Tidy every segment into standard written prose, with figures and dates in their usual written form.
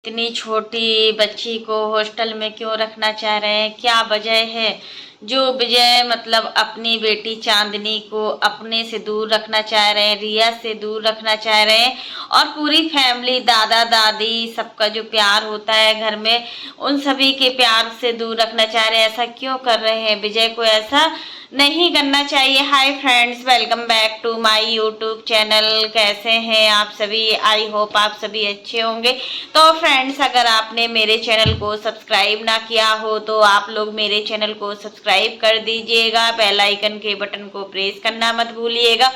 इतनी छोटी बच्ची को हॉस्टल में क्यों रखना चाह रहे हैं, क्या वजह है जो विजय मतलब अपनी बेटी चांदनी को अपने से दूर रखना चाह रहे हैं, रिया से दूर रखना चाह रहे हैं और पूरी फैमिली दादा दादी सबका जो प्यार होता है घर में उन सभी के प्यार से दूर रखना चाह रहे हैं। ऐसा क्यों कर रहे हैं? विजय को ऐसा नहीं करना चाहिए। Hi friends, welcome back to my YouTube channel. कैसे हैं आप सभी? आई होप आप सभी अच्छे होंगे। तो फ्रेंड्स, अगर आपने मेरे चैनल को सब्सक्राइब ना किया हो तो आप लोग मेरे चैनल को सब्सक्राइब कर दीजिएगा, बेल आइकन के बटन को प्रेस करना मत भूलिएगा।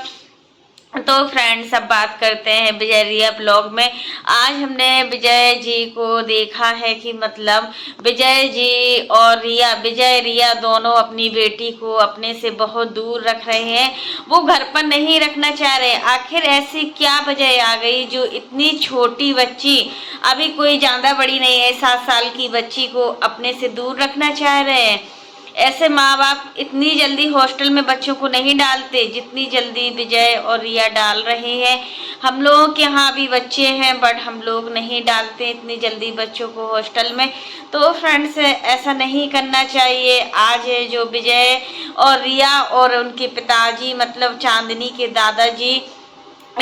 तो फ्रेंड्स, अब बात करते हैं विजय रिया ब्लॉग में। आज हमने विजय जी को देखा है कि मतलब विजय जी और विजय रिया दोनों अपनी बेटी को अपने से बहुत दूर रख रहे हैं, वो घर पर नहीं रखना चाह रहे। आखिर ऐसी क्या वजह आ गई जो इतनी छोटी बच्ची, अभी कोई ज़्यादा बड़ी नहीं है, 7 साल की बच्ची को अपने से दूर रखना चाह रहे हैं? ऐसे माँ बाप इतनी जल्दी हॉस्टल में बच्चों को नहीं डालते जितनी जल्दी विजय और रिया डाल रहे हैं। हम लोगों के यहाँ भी बच्चे हैं बट हम लोग नहीं डालते इतनी जल्दी बच्चों को हॉस्टल में। तो फ्रेंड्स, ऐसा नहीं करना चाहिए। आज जो विजय और रिया और उनके पिताजी मतलब चांदनी के दादाजी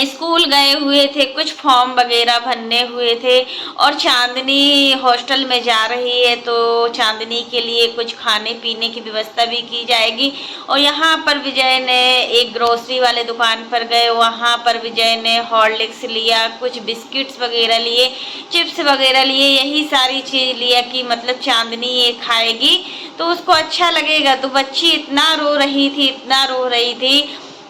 स्कूल गए हुए थे, कुछ फॉर्म वगैरह भरने हुए थे और चांदनी हॉस्टल में जा रही है तो चांदनी के लिए कुछ खाने पीने की व्यवस्था भी की जाएगी। और यहाँ पर विजय ने एक ग्रोसरी वाले दुकान पर गए, वहाँ पर विजय ने हॉर्लिक्स लिया, कुछ बिस्किट्स वगैरह लिए, चिप्स वगैरह लिए, यही सारी चीज़ लिया कि मतलब चांदनी ये खाएगी तो उसको अच्छा लगेगा। तो बच्ची इतना रो रही थी, इतना रो रही थी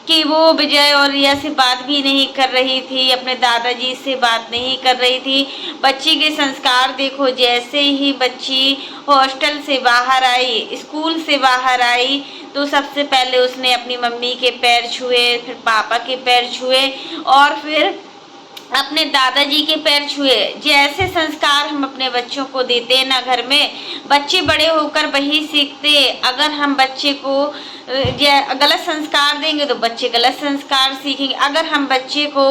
कि वो विजय और रिया से बात भी नहीं कर रही थी, अपने दादाजी से बात नहीं कर रही थी। बच्ची के संस्कार देखो, जैसे ही बच्ची हॉस्टल से बाहर आई, स्कूल से बाहर आई तो सबसे पहले उसने अपनी मम्मी के पैर छुए, फिर पापा के पैर छुए और फिर अपने दादाजी के पैर छुए। जैसे संस्कार हम अपने बच्चों को देते हैं ना घर में, बच्चे बड़े होकर वही सीखते। अगर हम बच्चे को गलत संस्कार देंगे तो बच्चे गलत संस्कार सीखेंगे। अगर हम बच्चे को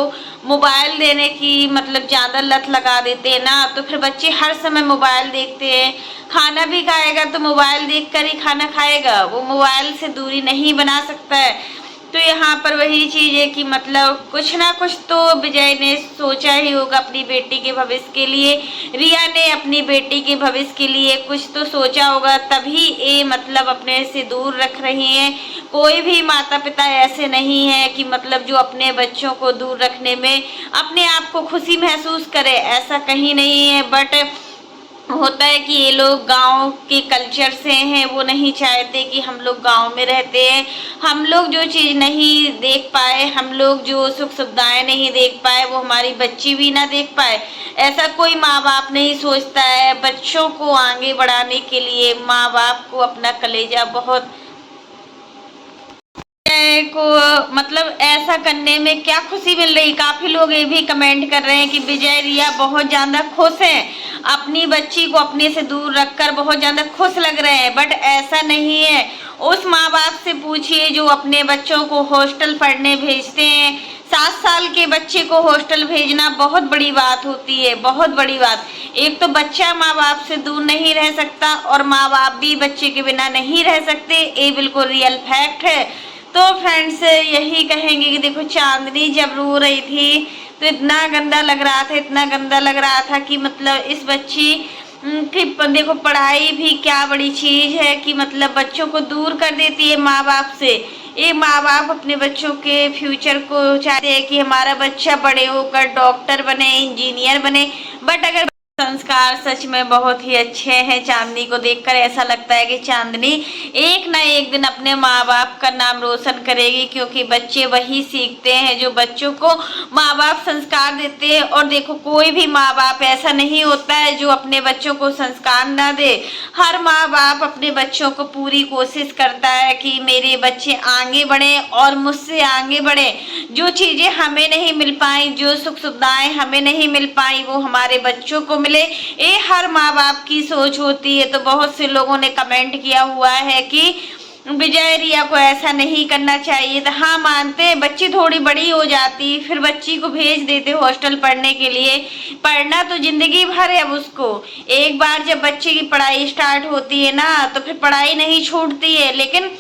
मोबाइल देने की मतलब ज़्यादा लत लगा देते हैं ना तो फिर बच्चे हर समय मोबाइल देखते हैं। खाना भी खाएगा तो मोबाइल देखकर ही खाना खाएगा, वो मोबाइल से दूरी नहीं बना सकता है। तो यहाँ पर वही चीज़ है कि मतलब कुछ ना कुछ तो विजय ने सोचा ही होगा अपनी बेटी के भविष्य के लिए, रिया ने अपनी बेटी के भविष्य के लिए कुछ तो सोचा होगा, तभी ये मतलब अपने से दूर रख रही हैं। कोई भी माता पिता ऐसे नहीं है कि मतलब जो अपने बच्चों को दूर रखने में अपने आप को खुशी महसूस करे, ऐसा कहीं नहीं है। बट होता है कि ये लोग गांव के कल्चर से हैं, वो नहीं चाहते कि हम लोग गांव में रहते हैं, हम लोग जो चीज़ नहीं देख पाए, हम लोग जो सुख सुविधाएं नहीं देख पाए वो हमारी बच्ची भी ना देख पाए। ऐसा कोई माँ बाप नहीं सोचता है। बच्चों को आगे बढ़ाने के लिए माँ बाप को अपना कलेजा बहुत को मतलब ऐसा करने में क्या खुशी मिल रही। काफी लोग ये भी कमेंट कर रहे हैं कि विजय रिया बहुत ज्यादा खुश हैं, अपनी बच्ची को अपने से दूर रखकर बहुत ज्यादा खुश लग रहे हैं। बट ऐसा नहीं है। उस माँ बाप से पूछिए जो अपने बच्चों को हॉस्टल पढ़ने भेजते हैं। 7 साल के बच्चे को हॉस्टल भेजना बहुत बड़ी बात होती है, बहुत बड़ी बात। एक तो बच्चा माँ बाप से दूर नहीं रह सकता और माँ बाप भी बच्चे के बिना नहीं रह सकते, ये बिल्कुल रियल फैक्ट है। तो फ्रेंड्स, यही कहेंगे कि देखो चांदनी जब रो रही थी तो इतना गंदा लग रहा था, इतना गंदा लग रहा था कि मतलब इस बच्ची कि देखो पढ़ाई भी क्या बड़ी चीज़ है कि मतलब बच्चों को दूर कर देती है माँ बाप से। ये माँ बाप अपने बच्चों के फ्यूचर को चाहते हैं कि हमारा बच्चा बड़े होकर डॉक्टर बने, इंजीनियर बने। बट अगर संस्कार सच में बहुत ही अच्छे हैं। चांदनी को देखकर ऐसा लगता है कि चांदनी एक ना एक दिन अपने माँ बाप का नाम रोशन करेगी, क्योंकि बच्चे वही सीखते हैं जो बच्चों को माँ बाप संस्कार देते हैं। और देखो कोई भी माँ बाप ऐसा नहीं होता है जो अपने बच्चों को संस्कार ना दे। हर माँ बाप अपने बच्चों को पूरी कोशिश करता है कि मेरे बच्चे आगे बढ़े और मुझसे आगे बढ़े। जो चीज़ें हमें नहीं मिल पाई, जो सुख सुविधाएं हमें नहीं मिल पाई, वो हमारे बच्चों को मिले, ये हर माँ बाप की सोच होती है। तो बहुत से लोगों ने कमेंट किया हुआ है कि विजय रिया को ऐसा नहीं करना चाहिए था। हाँ मानते हैं बच्ची थोड़ी बड़ी हो जाती फिर बच्ची को भेज देते हॉस्टल पढ़ने के लिए, पढ़ना तो जिंदगी भर है अब उसको। एक बार जब बच्चे की पढ़ाई स्टार्ट होती है ना तो फिर पढ़ाई नहीं छूटती है। लेकिन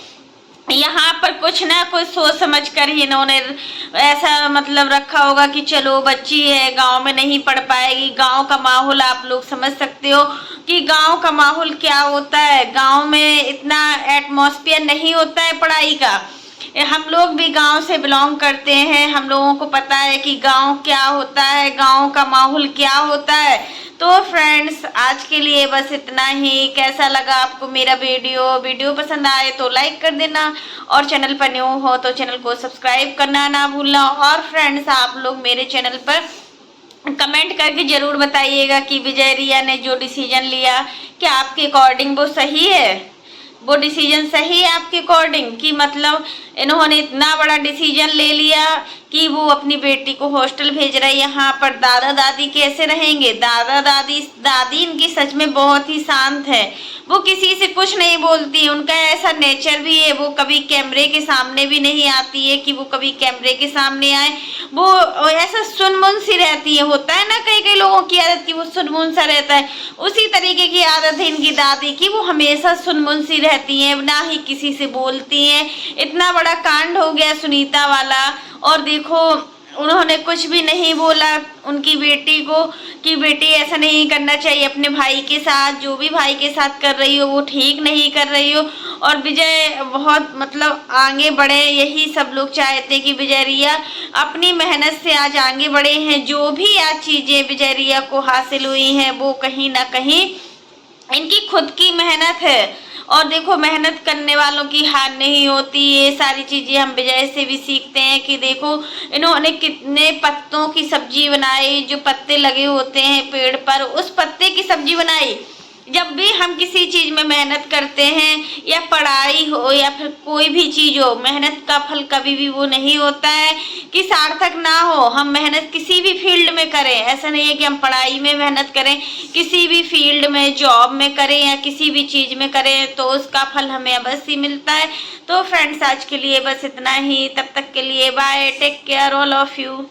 यहाँ पर कुछ ना कुछ सोच समझ कर ही इन्होंने ऐसा मतलब रखा होगा कि चलो बच्ची है गांव में नहीं पढ़ पाएगी। गांव का माहौल आप लोग समझ सकते हो कि गांव का माहौल क्या होता है। गांव में इतना एटमॉस्फेयर नहीं होता है पढ़ाई का। हम लोग भी गांव से बिलोंग करते हैं, हम लोगों को पता है कि गांव क्या होता है, गांव का माहौल क्या होता है। तो फ्रेंड्स आज के लिए बस इतना ही। कैसा लगा आपको मेरा वीडियो पसंद आए तो लाइक कर देना और चैनल पर न्यू हो तो चैनल को सब्सक्राइब करना ना भूलना। और फ्रेंड्स आप लोग मेरे चैनल पर कमेंट करके जरूर बताइएगा कि विजय रिया ने जो डिसीजन लिया क्या आपके अकॉर्डिंग वो सही है, वो डिसीजन सही है आपके अकॉर्डिंग कि मतलब इन्होंने इतना बड़ा डिसीजन ले लिया कि वो अपनी बेटी को हॉस्टल भेज रहे। यहाँ पर दादा दादी कैसे रहेंगे? दादी इनकी सच में बहुत ही शांत है, वो किसी से कुछ नहीं बोलती। उनका ऐसा नेचर भी है, वो कभी कैमरे के सामने भी नहीं आती है कि वो कभी कैमरे के सामने आए। वो ऐसा सुनमुन सी रहती है। होता है ना कई कई लोगों की आदत कि वो सुनमुन सा रहता है, उसी तरीके की आदत है इनकी दादी की। वो हमेशा सुनमुन सी रहती है, ना ही किसी से बोलती हैं। इतना बड़ा कांड हो गया सुनीता वाला और देखो उन्होंने कुछ भी नहीं बोला उनकी बेटी को कि बेटी ऐसा नहीं करना चाहिए अपने भाई के साथ। जो भी भाई के साथ कर रही हो वो ठीक नहीं कर रही हो। और विजय बहुत मतलब आगे बढ़े, यही सब लोग चाहते कि विजय रिया अपनी मेहनत से आज आगे बढ़े हैं। जो भी आज चीजें विजय रिया को हासिल हुई हैं वो कहीं ना कहीं इनकी खुद की मेहनत है। और देखो मेहनत करने वालों की हार नहीं होती। ये सारी चीजें हम विजय से भी सीखते हैं कि देखो इन्होंने कितने पत्तों की सब्जी बनाई, जो पत्ते लगे होते हैं पेड़ पर उस पत्ते की सब्जी बनाई। जब भी हम किसी चीज में मेहनत करते हैं या पढ़ाई हो या फिर कोई भी चीज हो, मेहनत का फल कभी भी वो नहीं होता है कि सार्थक ना हो। हम मेहनत किसी भी फील्ड में करें, ऐसा नहीं है कि हम पढ़ाई में मेहनत करें, किसी भी फील्ड में जॉब में करें या किसी भी चीज में करें तो उसका फल हमें अवश्य ही मिलता है। तो फ्रेंड्स आज के लिए बस इतना ही। तब तक के लिए bye, take care all of you.